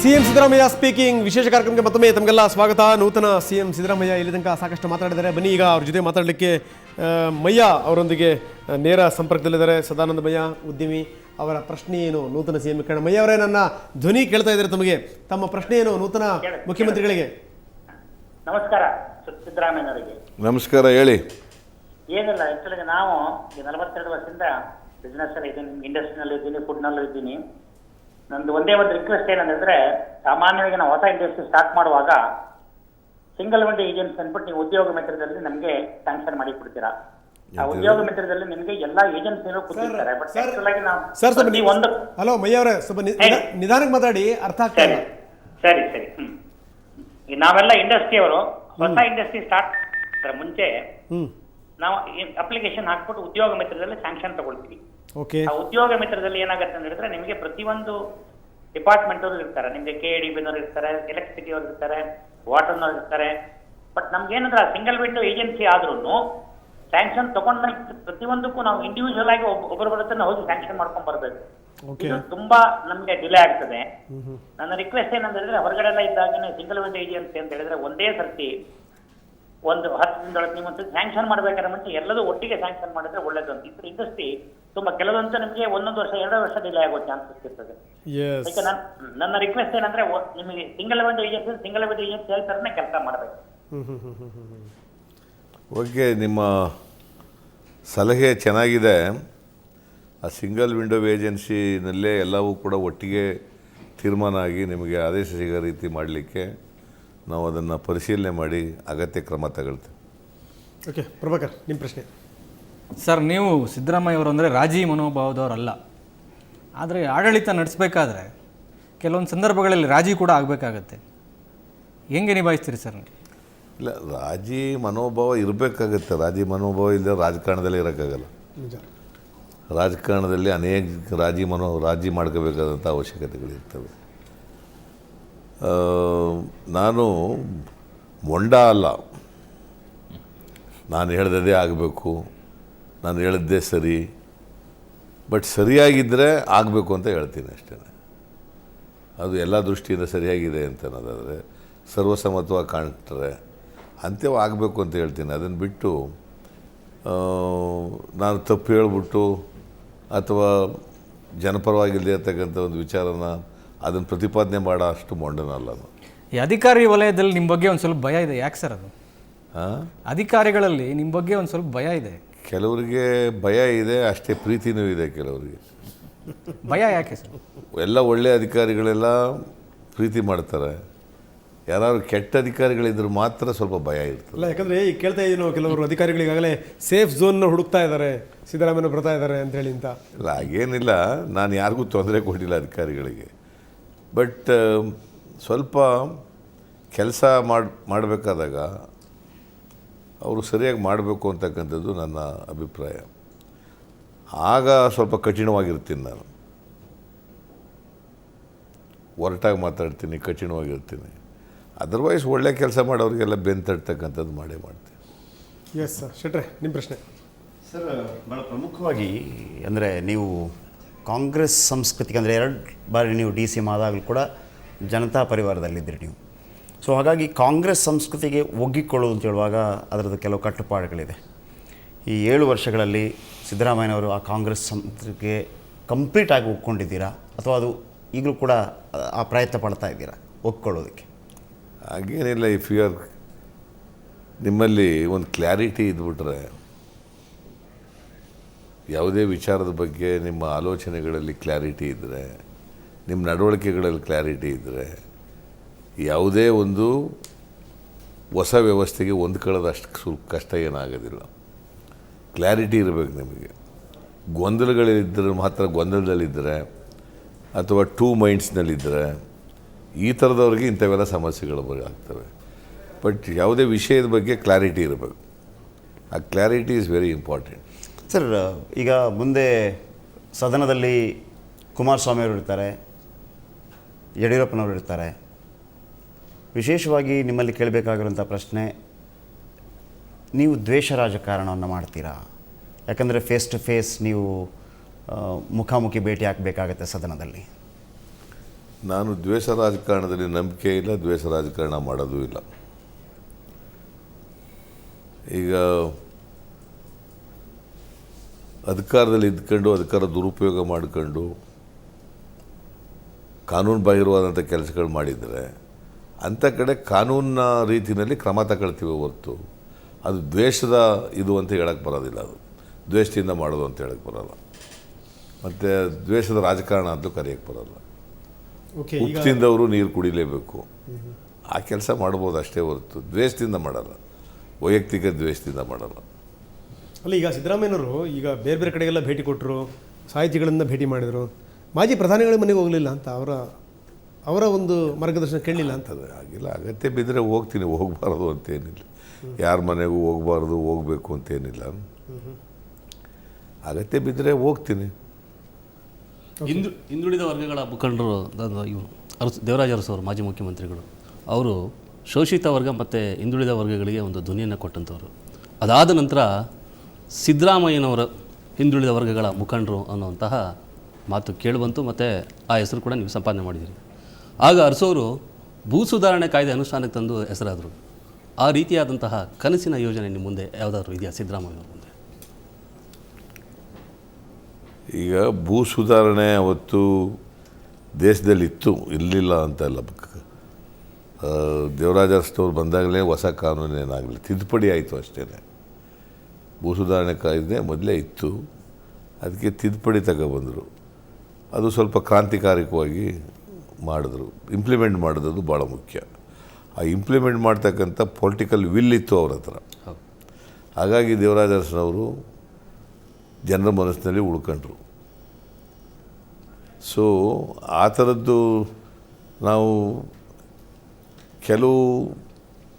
CM Siddaramaiah speaking ವಿಶೇಷ ಕಾರ್ಯಕ್ರಮಕ್ಕೆ ಮತ್ತೊಮ್ಮೆ ತಮಗೆಲ್ಲ ಸ್ವಾಗತ. ನೂತನ ಸಿಎಂ ಸಿದ್ದರಾಮಯ್ಯ ಇಲ್ಲಿ ತನಕ ಸಾಕಷ್ಟು ಮಾತಾಡಿದ್ದಾರೆ. ಬನ್ನಿ ಈಗ ಅವ್ರ ಜೊತೆ ಮಾತಾಡಲಿಕ್ಕೆ ಮಯ್ಯ ಅವರೊಂದಿಗೆ ನೇರ ಸಂಪರ್ಕದಲ್ಲಿದ್ದಾರೆ. ಸದಾನಂದ ಮಯ್ಯ ಉದ್ಯಮಿ, ಅವರ ಪ್ರಶ್ನೆ ಏನು ನೂತನ ಸಿಎಂ ಕಾರಣ? ಮಯ್ಯ ಅವರೇ, ನನ್ನ ಧ್ವನಿ ಕೇಳ್ತಾ ಇದ್ದಾರೆ ತಮಗೆ. ತಮ್ಮ ಪ್ರಶ್ನೆ ಏನು ನೂತನ ಮುಖ್ಯಮಂತ್ರಿಗಳಿಗೆ? ನಮಸ್ಕಾರ ಸಿದ್ದರಾಮಯ್ಯನವರಿಗೆ. ನಮಸ್ಕಾರ, ಹೇಳಿ. ಏನಿಲ್ಲ, ಆ್ಯಕ್ಚುಲಿ ನಾವು 42 ವರ್ಷದಿಂದ ಬಿಸ್ನೆಸ್ಸಲ್ಲಿ ಇದ್ದೀನಿ, ಇಂಡಸ್ಟ್ರಿನಲ್ಲಿ ಇದ್ದೀನಿ, ಫುಡ್ನಲ್ಲೂ ಇದ್ದೀನಿ. ನಂದು ಒಂದೇ ಒಂದು ರಿಕ್ವೆಸ್ಟ್ ಏನಂದ್ರೆ, ಸಾಮಾನ್ಯವಾಗಿ ನಾವು ಹೊಸ ಇಂಡಸ್ಟ್ರಿ ಸ್ಟಾರ್ಟ್ ಮಾಡುವಾಗ ಸಿಂಗಲ್ ವಿಂಡೋ ಏಜೆನ್ಸಿ ಅಂದ್ಬಿಟ್ಟು ನೀವು ಉದ್ಯೋಗ ಮಿತ್ರದಲ್ಲಿ ನಮಗೆ ಸ್ಯಾಂಕ್ಷನ್ ಮಾಡಿ ಕೊಡ್ತೀರಾ. ಆ ಉದ್ಯೋಗ ಮಿತ್ರದಲ್ಲಿ ನಿಮಗೆ ಎಲ್ಲಾ ಏಜೆನ್ಸಿಗಳು ಕೂತಿರ್ತಾರೆ. ಬಟ್ ಆಕ್ಚುಲ್ ಆಗಿ ನಾವು ಒಂದು ಹಲೋ ಮಯ್ಯ ಅವರೇ, ಸ್ವಲ್ಪ ನಿಧಾನಕ್ಕೆ ಮಾತಾಡಿ, ಅರ್ಥ ಆಗ್ತಾ ಇಲ್ಲ. ಸರಿ ಸರಿ. ನಾವೆಲ್ಲ ಇಂಡಸ್ಟ್ರಿ ಅವರು ಹೊಸ ಇಂಡಸ್ಟ್ರಿ ಸ್ಟಾರ್ಟ್ ಮುಂಚೆ ನಾವು ಅಪ್ಲಿಕೇಶನ್ ಹಾಕ್ಬಿಟ್ಟು ಉದ್ಯೋಗ ಮಿತ್ರದಲ್ಲಿ ಸ್ಯಾಂಕ್ಷನ್ ತಗೊಳ್ತೀವಿ. ಆ ಉದ್ಯೋಗ ಮಿತ್ರದಲ್ಲಿ ಏನಾಗುತ್ತೆ ಅಂತ ಹೇಳಿದ್ರೆ, ನಿಮಗೆ ಪ್ರತಿಯೊಂದು ಡಿಪಾರ್ಟ್ಮೆಂಟ್ ಅವರು ಇರ್ತಾರೆ. ನಿಮಗೆ KADB ಇರ್ತಾರೆ, ಎಲೆಕ್ಟ್ರಿಸಿಟಿ ಅವರು ಇರ್ತಾರೆ, ವಾಟರ್ನವ್ರು ಇರ್ತಾರೆ. ಬಟ್ ನಮ್ಗೆ ಏನಂದ್ರೆ ಸಿಂಗಲ್ ವಿಂಡೋ ಏಜೆನ್ಸಿ ಆದ್ರೂ ಸ್ಯಾಂಕ್ಷನ್ ತಗೊಂಡ ಪ್ರತಿಯೊಂದಕ್ಕೂ ನಾವು ಇಂಡಿವಿಜುವಲ್ ಆಗಿ ಒಬ್ಬರ ಹತ್ರ ಹೋಗಿ ಸ್ಯಾಂಕ್ಷನ್ ಮಾಡ್ಕೊಂಡ್ ಬರ್ಬೇಕು. ಇದು ತುಂಬಾ ನಮ್ಗೆ ಡಿಲೇ ಆಗ್ತದೆ. ನನ್ನ ರಿಕ್ವೆಸ್ಟ್ ಏನಂದ್ರೆ, ಹೊರಗಡೆ ಎಲ್ಲ ಇದ್ದಾಗ ಸಿಂಗಲ್ ವಿಂಡೋ ಏಜೆನ್ಸಿ ಅಂತ ಹೇಳಿದ್ರೆ ಒಂದೇ ಸರ್ತಿ ಒಂದು 10 ದಿನದೊಳಗೆ ನೀವು ಸ್ಯಾಂಕ್ಷನ್ ಮಾಡ್ಬೇಕಾದ್ರೆ ಮುಂಚೆ ಎಲ್ಲದೂ ಒಟ್ಟಿಗೆ ಸ್ಯಾಂಕ್ಷನ್ ಮಾಡಿದ್ರೆ ಒಳ್ಳೇದು ಅಂತ. ಇದ್ರ ಇಂಡಸ್ಟ್ರಿ ತುಂಬಾ ಕೆಲವೊಂದು ನಿಮಗೆ 1 ವರ್ಷ 2 ವರ್ಷ ಡಿಲೇ ಆಗೋ ಚಾನ್ಸಸ್ ಇರ್ತದೆ. ಅದಕ್ಕೆ ನನ್ನ ರಿಕ್ವೆಸ್ಟ್ ಏನಂದ್ರೆ, ನಿಮಗೆ ಸಿಂಗಲ್ ವಿಂಡೋ ಏಜೆನ್ಸಿ ಹೇಳ್ತಾರನೇ ಕೆಲಸ ಮಾಡಬೇಕು. ಓಕೆ, ನಿಮ್ಮ ಸಲಹೆ ಚೆನ್ನಾಗಿದೆ. ಆ ಸಿಂಗಲ್ ವಿಂಡೋ ಏಜೆನ್ಸಿನಲ್ಲೇ ಎಲ್ಲವೂ ಕೂಡ ಒಟ್ಟಿಗೆ ತೀರ್ಮಾನ ಆಗಿ ನಿಮಗೆ ಆದೇಶ ಸಿಗೋ ರೀತಿ ಮಾಡಲಿಕ್ಕೆ ನಾವು ಅದನ್ನು ಪರಿಶೀಲನೆ ಮಾಡಿ ಅಗತ್ಯ ಕ್ರಮ ತಗೊಳ್ತೇವೆ. ಓಕೆ ಪ್ರಭಾಕರ್, ನಿಮ್ಮ ಪ್ರಶ್ನೆ. ಸರ್, ನೀವು ಸಿದ್ದರಾಮಯ್ಯ ಅವರು ಅಂದರೆ ರಾಜಿ ಮನೋಭಾವದವರಲ್ಲ. ಆದರೆ ಆಡಳಿತ ನಡೆಸಬೇಕಾದ್ರೆ ಕೆಲವೊಂದು ಸಂದರ್ಭಗಳಲ್ಲಿ ರಾಜಿ ಕೂಡ ಆಗಬೇಕಾಗತ್ತೆ. ಹೆಂಗೆ ನಿಭಾಯಿಸ್ತೀರಿ ಸರ್? ಇಲ್ಲ, ರಾಜಿ ಮನೋಭಾವ ಇರಬೇಕಾಗತ್ತೆ. ರಾಜಿ ಮನೋಭಾವ ಇಲ್ಲದೆ ರಾಜಕಾರಣದಲ್ಲಿ ಇರೋಕ್ಕಾಗಲ್ಲ. ರಾಜಕಾರಣದಲ್ಲಿ ಅನೇಕ ರಾಜಿ ಮಾಡ್ಕೋಬೇಕಾದಂಥ ಅವಶ್ಯಕತೆಗಳಿರ್ತವೆ. ನಾನು ಮೊಂಡ ಅಲ್ಲ. ನಾನು ಹೇಳ್ದದೇ ಆಗಬೇಕು, ನಾನು ಹೇಳಿದ್ದೇ ಸರಿ, ಬಟ್ ಸರಿಯಾಗಿದ್ದರೆ ಆಗಬೇಕು ಅಂತ ಹೇಳ್ತೀನಿ ಅಷ್ಟೇ. ಅದು ಎಲ್ಲ ದೃಷ್ಟಿಯಿಂದ ಸರಿಯಾಗಿದೆ ಅಂತ ಅನ್ನೋದಾದರೆ ಸರ್ವಸಮ್ಮತವಾಗಿ ಕಾಣ್ತಾರೆ ಅಂತ್ಯವ ಆಗಬೇಕು ಅಂತ ಹೇಳ್ತೀನಿ. ಅದನ್ನು ಬಿಟ್ಟು ನಾನು ತಪ್ಪು ಹೇಳ್ಬಿಟ್ಟು ಅಥವಾ ಜನಪರವಾಗಿಲ್ಲದೆ ಇರ್ತಕ್ಕಂಥ ಒಂದು ವಿಚಾರನ ಅದನ್ನು ಪ್ರತಿಪಾದನೆ ಮಾಡೋ ಅಷ್ಟು ಮೊಂಡನಲ್ಲ. ಈ ಅಧಿಕಾರಿ ವಲಯದಲ್ಲಿ ನಿಮ್ಮ ಬಗ್ಗೆ ಒಂದು ಸ್ವಲ್ಪ ಭಯ ಇದೆ. ಯಾಕೆ ಸರ್ ಅದು? ಅಧಿಕಾರಿಗಳಲ್ಲಿ ನಿಮ್ಮ ಬಗ್ಗೆ ಒಂದು ಸ್ವಲ್ಪ ಭಯ ಇದೆ. ಕೆಲವರಿಗೆ ಭಯ ಇದೆ, ಅಷ್ಟೇ ಪ್ರೀತಿನೂ ಇದೆ ಕೆಲವರಿಗೆ. ಭಯ ಯಾಕೆ ಸರ್? ಎಲ್ಲ ಒಳ್ಳೆಯ ಅಧಿಕಾರಿಗಳೆಲ್ಲ ಪ್ರೀತಿ ಮಾಡ್ತಾರೆ. ಯಾರು ಕೆಟ್ಟ ಅಧಿಕಾರಿಗಳಿದ್ರು ಮಾತ್ರ ಸ್ವಲ್ಪ ಭಯ ಇರ್ತದೆ. ಅಲ್ಲ, ಯಾಕಂದರೆ ಈಗ ಕೇಳ್ತಾ ಇದ್ದೀವಿ ನಾವು, ಕೆಲವರು ಅಧಿಕಾರಿಗಳಿಗಾಗಲೇ ಸೇಫ್ ಝೋನ್ನ ಹುಡುಕ್ತಾ ಇದ್ದಾರೆ, ಸಿದ್ದರಾಮಯ್ಯ ಬರ್ತಾ ಇದ್ದಾರೆ ಅಂತೇಳಿ ಅಂತ. ಇಲ್ಲ, ಹಾಗೇನಿಲ್ಲ. ನಾನು ಯಾರಿಗೂ ತೊಂದರೆ ಕೊಟ್ಟಿಲ್ಲ ಅಧಿಕಾರಿಗಳಿಗೆ. ಬಟ್ ಸ್ವಲ್ಪ ಕೆಲಸ ಮಾಡಬೇಕಾದಾಗ ಅವರು ಸರಿಯಾಗಿ ಮಾಡಬೇಕು ಅಂತಕ್ಕಂಥದ್ದು ನನ್ನ ಅಭಿಪ್ರಾಯ. ಆಗ ಸ್ವಲ್ಪ ಕಠಿಣವಾಗಿರ್ತೀನಿ. ನಾನು ಒರಟಾಗಿ ಮಾತಾಡ್ತೀನಿ, ಕಠಿಣವಾಗಿರ್ತೀನಿ. ಅದರ್ವೈಸ್ ಒಳ್ಳೆ ಕೆಲಸ ಮಾಡೋರಿಗೆಲ್ಲ ಬೆನ್ನು ತಡ್ತಕ್ಕಂಥದ್ದು ಮಾಡೇ ಮಾಡ್ತೀನಿ. Yes sir. ಶೆಟ್ರೆ, ನಿಮ್ಮ ಪ್ರಶ್ನೆ. ಸರ್, ಭಾಳ ಪ್ರಮುಖವಾಗಿ ಅಂದರೆ ನೀವು ಕಾಂಗ್ರೆಸ್ ಸಂಸ್ಕೃತಿಗೆ ಅಂದರೆ 2 ಬಾರಿ ನೀವು DCM ಆದಾಗಲೂ ಕೂಡ ಜನತಾ ಪರಿವಾರದಲ್ಲಿದ್ದಿರಿ ನೀವು. ಸೊ ಹಾಗಾಗಿ ಕಾಂಗ್ರೆಸ್ ಸಂಸ್ಕೃತಿಗೆ ಒಗ್ಗಿಕೊಳ್ಳೋದು ಅಂತ ಹೇಳುವಾಗ ಅದರದ್ದು ಕೆಲವು ಕಟ್ಟುಪಾಡುಗಳಿದೆ. ಈ 7 ವರ್ಷಗಳಲ್ಲಿ ಸಿದ್ದರಾಮಯ್ಯನವರು ಆ ಕಾಂಗ್ರೆಸ್ ಸಂಸ್ಕೃತಿಗೆ ಕಂಪ್ಲೀಟಾಗಿ ಒಗ್ಕೊಂಡಿದ್ದೀರಾ, ಅಥವಾ ಅದು ಈಗಲೂ ಕೂಡ ಆ ಪ್ರಯತ್ನ ಪಡ್ತಾ ಇದ್ದೀರಾ ಒಗ್ಕೊಳ್ಳೋದಕ್ಕೆ? ಹಾಗೇನಿಲ್ಲ. ಇಫ್ ಯು ಆರ್ ನಿಮ್ಮಲ್ಲಿ ಒಂದು ಕ್ಲಾರಿಟಿ ಇದ್ಬಿಟ್ರೆ, ಯಾವುದೇ ವಿಚಾರದ ಬಗ್ಗೆ ನಿಮ್ಮ ಆಲೋಚನೆಗಳಲ್ಲಿ ಕ್ಲಾರಿಟಿ ಇದ್ದರೆ, ನಿಮ್ಮ ನಡವಳಿಕೆಗಳಲ್ಲಿ ಕ್ಲಾರಿಟಿ ಇದ್ದರೆ, ಯಾವುದೇ ಒಂದು ಹೊಸ ವ್ಯವಸ್ಥೆಗೆ ಹೊಂದ್ಕೊಳ್ಳೋದು ಅಷ್ಟು ಕಷ್ಟ ಏನಾಗೋದಿಲ್ಲ. ಕ್ಲಾರಿಟಿ ಇರಬೇಕು ನಿಮಗೆ. ಗೊಂದಲಗಳಿದ್ದರೆ ಮಾತ್ರ, ಗೊಂದಲದಲ್ಲಿದ್ದರೆ ಅಥವಾ 2 ಮೈಂಡ್ಸ್ನಲ್ಲಿದ್ದರೆ ಈ ಥರದವ್ರಿಗೆ ಇಂಥವೆಲ್ಲ ಸಮಸ್ಯೆಗಳು ಆಗ್ತವೆ. ಬಟ್ ಯಾವುದೇ ವಿಷಯದ ಬಗ್ಗೆ ಕ್ಲಾರಿಟಿ ಇರಬೇಕು. ಆ clarity is very important. Sir, ಈಗ ಮುಂದೆ ಸದನದಲ್ಲಿ ಕುಮಾರಸ್ವಾಮಿಯವರು ಇರ್ತಾರೆ, ಯಡಿಯೂರಪ್ಪನವರು ಇರ್ತಾರೆ. ವಿಶೇಷವಾಗಿ ನಿಮ್ಮಲ್ಲಿ ಕೇಳಬೇಕಾಗಿರುವಂಥ ಪ್ರಶ್ನೆ, ನೀವು ದ್ವೇಷ ರಾಜಕಾರಣವನ್ನು ಮಾಡ್ತೀರಾ? ಯಾಕಂದರೆ ಫೇಸ್ ಟು ಫೇಸ್ ನೀವು ಮುಖಾಮುಖಿ ಭೇಟಿ ಹಾಕಬೇಕಾಗತ್ತೆ ಸದನದಲ್ಲಿ. ನಾನು ದ್ವೇಷ ರಾಜಕಾರಣದಲ್ಲಿ ನಂಬಿಕೆ ಇಲ್ಲ, ದ್ವೇಷ ರಾಜಕಾರಣ ಮಾಡೋದೂ ಇಲ್ಲ. ಈಗ ಅಧಿಕಾರದಲ್ಲಿ ಇದ್ಕೊಂಡು ಅಧಿಕಾರ ದುರುಪಯೋಗ ಮಾಡಿಕೊಂಡು ಕಾನೂನು ಬಾಹಿರವಾದಂಥ ಕೆಲಸಗಳು ಮಾಡಿದರೆ ಅಂಥ ಕಡೆ ಕಾನೂನಿನ ರೀತಿಯಲ್ಲಿ ಕ್ರಮ ತಗೊಳ್ತೀವಿ ಹೊರತು ಅದು ದ್ವೇಷದ ಇದು ಅಂತ ಹೇಳಕ್ಕೆ ಬರೋದಿಲ್ಲ. ಅದು ದ್ವೇಷದಿಂದ ಮಾಡೋದು ಅಂತ ಹೇಳಕ್ಕೆ ಬರೋಲ್ಲ. ಮತ್ತು ದ್ವೇಷದ ರಾಜಕಾರಣ ಅಂತಲೂ ಕರೆಯೋಕ್ಕೆ ಬರೋಲ್ಲ. ಓಕೆ, ಉಪ್ಪು ತಿಂದವರು ನೀರು ಕುಡಿಲೇಬೇಕು, ಆ ಕೆಲಸ ಮಾಡ್ಬೋದು ಅಷ್ಟೇ ಹೊರತು ದ್ವೇಷದಿಂದ ಮಾಡಲ್ಲ, ವೈಯಕ್ತಿಕ ದ್ವೇಷದಿಂದ ಮಾಡಲ್ಲ. ಅಲ್ಲ, ಈಗ ಸಿದ್ದರಾಮಯ್ಯನವರು ಈಗ ಬೇರೆ ಬೇರೆ ಕಡೆಗೆಲ್ಲ ಭೇಟಿ ಕೊಟ್ಟರು, ಸಾಹಿತಿಗಳನ್ನು ಭೇಟಿ ಮಾಡಿದರು, ಮಾಜಿ ಪ್ರಧಾನಿಗಳ ಮನೆಗೆ ಹೋಗಲಿಲ್ಲ ಅಂತ ಅವರ ಒಂದು ಮಾರ್ಗದರ್ಶನ ಕೇಳಲಿಲ್ಲ ಅಂತ. ಆಗಿಲ್ಲ, ಅಗತ್ಯ ಬಿದ್ದರೆ ಹೋಗ್ತೀನಿ, ಹೋಗಬಾರ್ದು ಅಂತೇನಿಲ್ಲ. ಯಾರ ಮನೆಗೂ ಹೋಗಬಾರ್ದು, ಹೋಗಬೇಕು ಅಂತೇನಿಲ್ಲ. ಅಗತ್ಯ ಬಿದ್ದರೆ ಹೋಗ್ತೀನಿ. ಹಿಂದುಳಿದ ವರ್ಗಗಳ ಮುಖಂಡರು ಇವರು ದೇವರಾಜ ಅರಸು ಅವರು ಮಾಜಿ ಮುಖ್ಯಮಂತ್ರಿಗಳು, ಅವರು ಶೋಷಿತ ವರ್ಗ ಮತ್ತು ಹಿಂದುಳಿದ ವರ್ಗಗಳಿಗೆ ಒಂದು ಧ್ವನಿಯನ್ನು ಕೊಟ್ಟಂಥವ್ರು. ಅದಾದ ನಂತರ ಸಿದ್ದರಾಮಯ್ಯನವರ ಹಿಂದುಳಿದ ವರ್ಗಗಳ ಮುಖಂಡರು ಅನ್ನುವಂತಹ ಮಾತು ಕೇಳಿಬಂತು ಮತ್ತು ಆ ಹೆಸರು ಕೂಡ ನೀವು ಸಂಪಾದನೆ ಮಾಡಿದ್ದೀರಿ. ಆಗ ಅರಸೋರು ಭೂ ಸುಧಾರಣೆ ಕಾಯ್ದೆ ಅನುಷ್ಠಾನಕ್ಕೆ ತಂದು ಹೆಸರಾದರು. ಆ ರೀತಿಯಾದಂತಹ ಕನಸಿನ ಯೋಜನೆ ನಿಮ್ಮ ಮುಂದೆ ಯಾವುದಾದ್ರೂ ಇದೆಯಾ ಸಿದ್ದರಾಮಯ್ಯನವ್ರ ಮುಂದೆ? ಈಗ ಭೂ ಸುಧಾರಣೆ ಅವತ್ತು ದೇಶದಲ್ಲಿತ್ತು, ಇರಲಿಲ್ಲ ಅಂತಲ್ಲ. ದೇವರಾಜ ಅರಸನವ್ರು ಬಂದಾಗಲೇ ಹೊಸ ಕಾನೂನೇನಾಗಲಿ ತಿದ್ದುಪಡಿ ಆಯಿತು ಅಷ್ಟೇ. ಭೂ ಸುಧಾರಣೆ ಕಾಯ್ದೆ ಮೊದಲೇ ಇತ್ತು, ಅದಕ್ಕೆ ತಿದ್ದುಪಡಿ ತಗೊಬಂದರು. ಅದು ಸ್ವಲ್ಪ ಕ್ರಾಂತಿಕಾರಿಕವಾಗಿ ಮಾಡಿದ್ರು, ಇಂಪ್ಲಿಮೆಂಟ್ ಮಾಡೋದು ಭಾಳ ಮುಖ್ಯ. ಆ ಇಂಪ್ಲಿಮೆಂಟ್ ಮಾಡ್ತಕ್ಕಂಥ ಪೊಲಿಟಿಕಲ್ ವಿಲ್ ಇತ್ತು ಅವ್ರ ಹತ್ರ. ಹಾಗಾಗಿ ದೇವರಾಜ ಅರಸನವರು ಜನರ ಮನಸ್ಸಿನಲ್ಲಿ ಉಳ್ಕೊಂಡ್ರು. ಸೊ ಆ ಥರದ್ದು ನಾವು ಕೆಲವು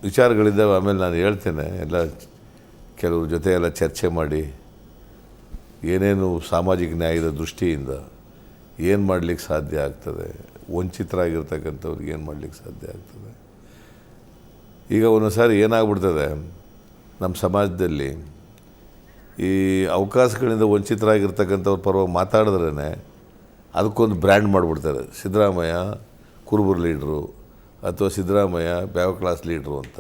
ವಿಚಾರಗಳಿದ್ದಾವೆ, ಆಮೇಲೆ ನಾನು ಹೇಳ್ತೇನೆ. ಎಲ್ಲ ಕೆಲವ್ರ ಜೊತೆ ಎಲ್ಲ ಚರ್ಚೆ ಮಾಡಿ ಏನೇನು ಸಾಮಾಜಿಕ ನ್ಯಾಯದ ದೃಷ್ಟಿಯಿಂದ ಏನು ಮಾಡಲಿಕ್ಕೆ ಸಾಧ್ಯ ಆಗ್ತದೆ, ವಂಚಿತರಾಗಿರ್ತಕ್ಕಂಥವ್ರಿಗೆ ಏನು ಮಾಡಲಿಕ್ಕೆ ಸಾಧ್ಯ ಆಗ್ತದೆ. ಈಗ ಒಂದೊಂದು ಸಾರಿ ಏನಾಗ್ಬಿಡ್ತದೆ ನಮ್ಮ ಸಮಾಜದಲ್ಲಿ, ಈ ಅವಕಾಶಗಳಿಂದ ವಂಚಿತರಾಗಿರ್ತಕ್ಕಂಥವ್ರ ಪರವಾಗಿ ಮಾತಾಡಿದ್ರೇ ಅದಕ್ಕೊಂದು ಬ್ರ್ಯಾಂಡ್ ಮಾಡಿಬಿಡ್ತಾರೆ. ಸಿದ್ದರಾಮಯ್ಯ ಕುರುಬರು ಲೀಡ್ರು ಅಥವಾ ಸಿದ್ದರಾಮಯ್ಯ ಬ್ಯಾವ ಕ್ಲಾಸ್ ಲೀಡ್ರು ಅಂತ.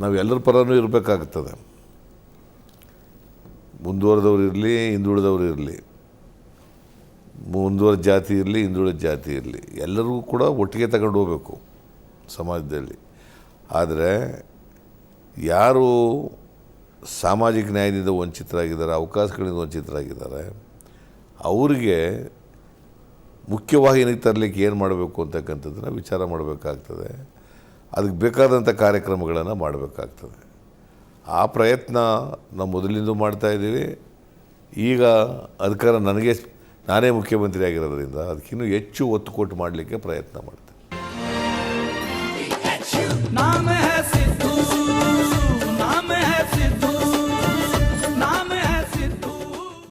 ನಾವು ಎಲ್ಲರ ಪರನೂ ಇರಬೇಕಾಗ್ತದೆ. ಮುಂದುವರೆದವ್ರು ಇರಲಿ, ಹಿಂದುಳಿದವರು ಇರಲಿ, ಮುಂದುವರೆದ ಜಾತಿ ಇರಲಿ, ಹಿಂದುಳಿದ ಜಾತಿ ಇರಲಿ, ಎಲ್ಲರಿಗೂ ಕೂಡ ಒಟ್ಟಿಗೆ ತಗೊಂಡು ಹೋಗಬೇಕು ಸಮಾಜದಲ್ಲಿ. ಆದರೆ ಯಾರು ಸಾಮಾಜಿಕ ನ್ಯಾಯದಿಂದ ವಂಚಿತರಾಗಿದ್ದಾರೆ, ಅವಕಾಶಗಳಿಂದ ವಂಚಿತರಾಗಿದ್ದಾರೆ, ಅವರಿಗೆ ಮುಖ್ಯವಾಹಿನಿಗೆ ತರಲಿಕ್ಕೆ ಏನು ಮಾಡಬೇಕು ಅಂತಕ್ಕಂಥದ್ದನ್ನು ವಿಚಾರ ಮಾಡಬೇಕಾಗ್ತದೆ. ಅದಕ್ಕೆ ಬೇಕಾದಂಥ ಕಾರ್ಯಕ್ರಮಗಳನ್ನು ಮಾಡಬೇಕಾಗ್ತದೆ. ಆ ಪ್ರಯತ್ನ ನಾವು ಮೊದಲಿಂದ ಮಾಡ್ತಾಯಿದ್ದೀವಿ. ಈಗ ಅಧಿಕಾರ ನಾನೇ ಮುಖ್ಯಮಂತ್ರಿ ಆಗಿರೋದ್ರಿಂದ ಅದಕ್ಕಿನ್ನೂ ಹೆಚ್ಚು ಒತ್ತು ಕೊಟ್ಟು ಮಾಡಲಿಕ್ಕೆ ಪ್ರಯತ್ನ ಮಾಡ್ತೇನೆ. नाम है सिद्धू।